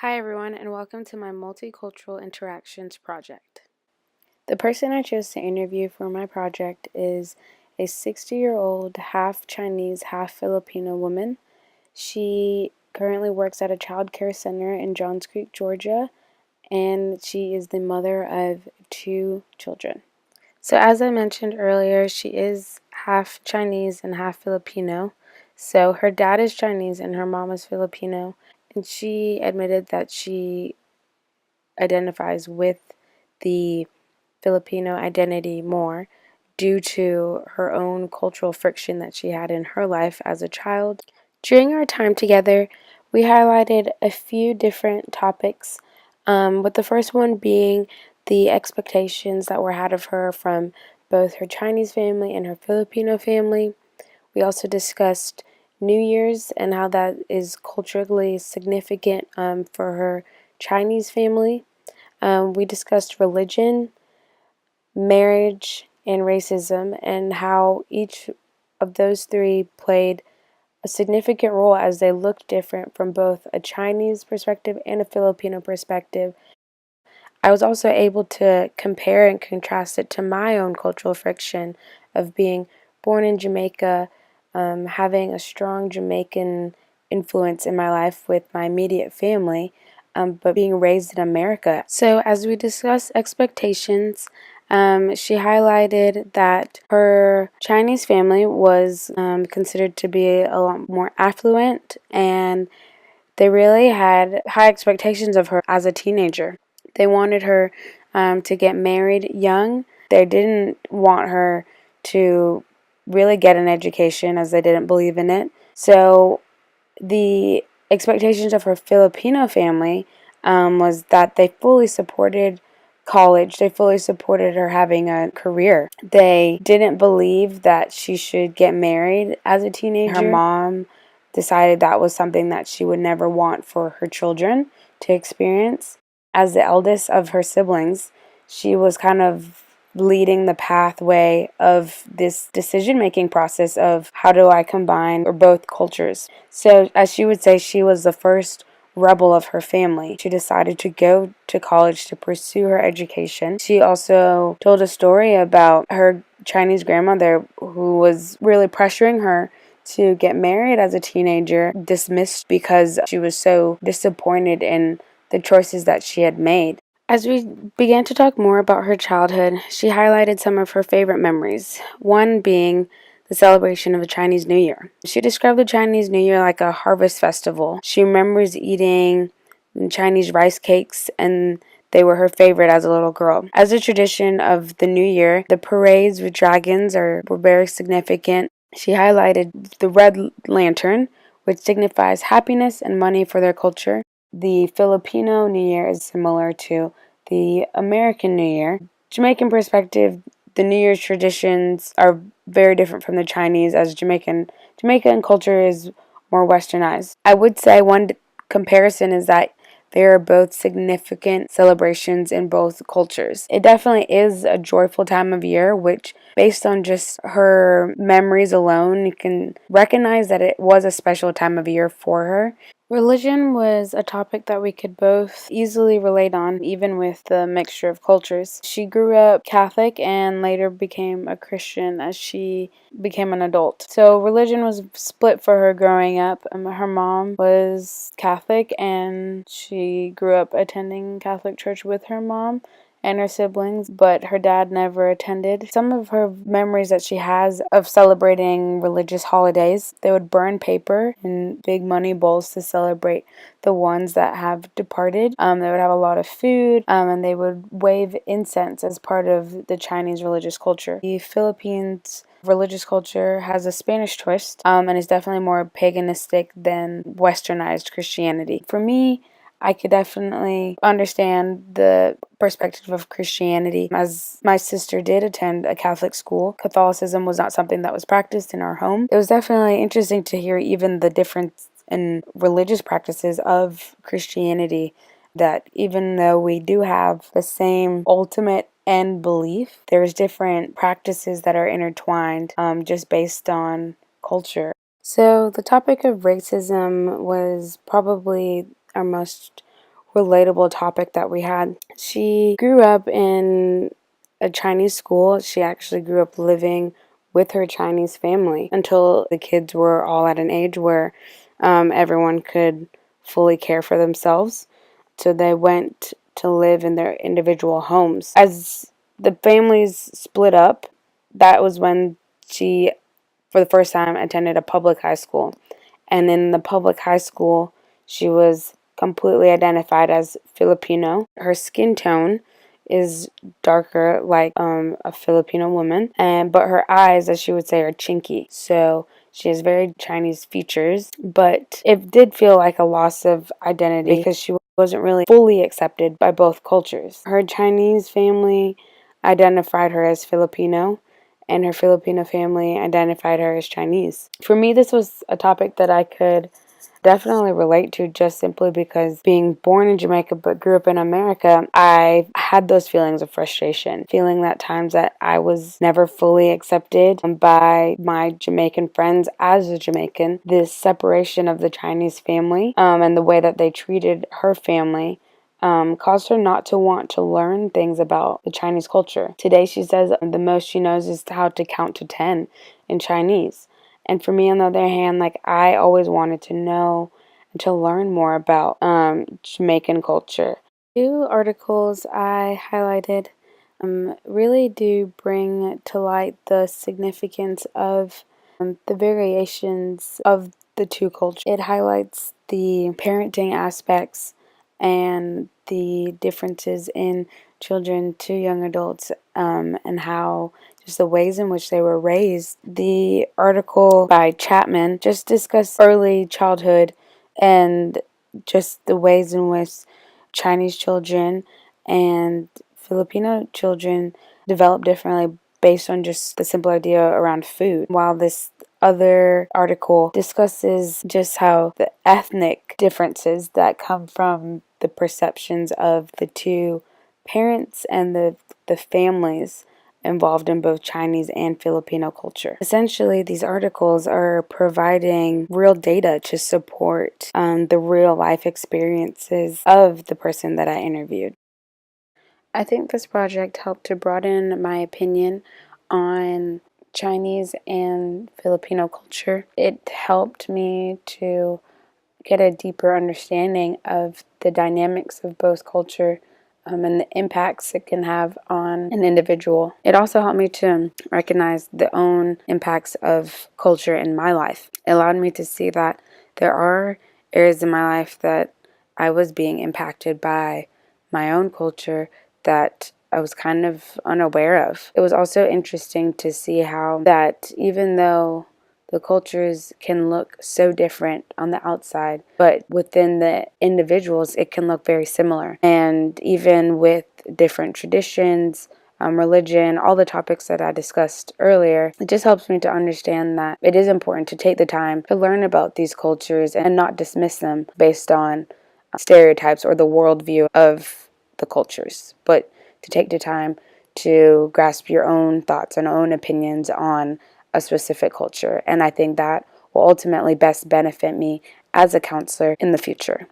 Hi everyone, and welcome to my multicultural interactions project. The person I chose to interview for my project is a 60-year-old half Chinese, half Filipino woman. She currently works at a child care center in Johns Creek, Georgia, and she is the mother of 2 children. So as I mentioned earlier, she is half Chinese and half Filipino. So her dad is Chinese and her mom is Filipino, and she admitted that she identifies with the Filipino identity more due to her own cultural friction that she had in her life as a child. During our time together, we highlighted a few different topics, with the first one being the expectations that were had of her from both her Chinese family and her Filipino family. We also discussed New Year's and how that is culturally significant for her Chinese family. We discussed religion, marriage, and racism, and how each of those three played a significant role as they looked different from both a Chinese perspective and a Filipino perspective. I was also able to compare and contrast it to my own cultural friction of being born in Jamaica, having a strong Jamaican influence in my life with my immediate family, but being raised in America. So, as we discussed expectations, she highlighted that her Chinese family was considered to be a lot more affluent, and they really had high expectations of her as a teenager. They wanted her to get married young. They didn't want her to really get an education as they didn't believe in it. So the expectations of her Filipino family was that they fully supported college. They fully supported her having a career. They didn't believe that she should get married as a teenager. Her mom decided that was something that she would never want for her children to experience. As the eldest of her siblings, she was kind of leading the pathway of this decision-making process of how do I combine or both cultures. So, as she would say, she was the first rebel of her family. She decided to go to college to pursue her education. She also told a story about her Chinese grandmother who was really pressuring her to get married as a teenager, dismissed because she was so disappointed in the choices that she had made. As we began to talk more about her childhood, she highlighted some of her favorite memories, one being the celebration of the Chinese New Year. She described the Chinese New Year like a harvest festival. She remembers eating Chinese rice cakes, and they were her favorite as a little girl. As a tradition of the New Year, the parades with dragons were very significant. She highlighted the red lantern, which signifies happiness and money for their culture. The Filipino New Year is similar to the American New Year. Jamaican perspective, the New Year's traditions are very different from the Chinese, as Jamaican culture is more westernized. I would say one comparison is that they are both significant celebrations in both cultures. It definitely is a joyful time of year, which, based on just her memories alone, you can recognize that it was a special time of year for her. Religion was a topic that we could both easily relate on, even with the mixture of cultures. She grew up Catholic and later became a Christian as she became an adult. So religion was split for her growing up. Her mom was Catholic and she grew up attending Catholic church with her mom and her siblings, but her dad never attended. Some of her memories that she has of celebrating religious holidays, they would burn paper in big money bowls to celebrate the ones that have departed. They would have a lot of food, and they would wave incense as part of the Chinese religious culture. The Philippines religious culture has a Spanish twist, and is definitely more paganistic than westernized Christianity. For me, I could definitely understand the perspective of Christianity, as my sister did attend a Catholic school. Catholicism was not something that was practiced in our home. It was definitely interesting to hear even the difference in religious practices of Christianity, that even though we do have the same ultimate end belief, there's different practices that are intertwined just based on culture. So the topic of racism was probably our most relatable topic that we had. She grew up in a Chinese school. She actually grew up living with her Chinese family until the kids were all at an age where everyone could fully care for themselves. So they went to live in their individual homes. As the families split up, that was when she, for the first time, attended a public high school. And in the public high school, she was completely identified as Filipino. Her skin tone is darker, like a Filipino woman, but her eyes, as she would say, are chinky. So she has very Chinese features, but it did feel like a loss of identity because she wasn't really fully accepted by both cultures. Her Chinese family identified her as Filipino, and her Filipino family identified her as Chinese. For me, this was a topic that I could definitely relate to, just simply because being born in Jamaica but grew up in America, I had those feelings of frustration, feeling that times that I was never fully accepted by my Jamaican friends as a Jamaican. This separation of the Chinese family and the way that they treated her family caused her not to want to learn things about the Chinese culture. Today, she says the most she knows is how to count to 10 in Chinese. And for me, on the other hand, like, I always wanted to know and to learn more about Jamaican culture. Two articles I highlighted really do bring to light the significance of the variations of the two cultures. It highlights the parenting aspects and the differences in children to young adults and how just the ways in which they were raised. The article by Chapman just discussed early childhood and just the ways in which Chinese children and Filipino children develop differently based on just the simple idea around food. While this other article discusses just how the ethnic differences that come from the perceptions of the two parents and the families involved in both Chinese and Filipino culture. Essentially, these articles are providing real data to support the real life experiences of the person that I interviewed. I think this project helped to broaden my opinion on Chinese and Filipino culture. It helped me to get a deeper understanding of the dynamics of both culture and the impacts it can have on an individual. It also helped me to recognize the own impacts of culture in my life. It allowed me to see that there are areas in my life that I was being impacted by my own culture that I was kind of unaware of. It was also interesting to see how that even though the cultures can look so different on the outside, but within the individuals, it can look very similar. And even with different traditions, religion, all the topics that I discussed earlier, it just helps me to understand that it is important to take the time to learn about these cultures and not dismiss them based on stereotypes or the worldview of the cultures, but to take the time to grasp your own thoughts and own opinions on a specific culture. And I think that will ultimately best benefit me as a counselor in the future.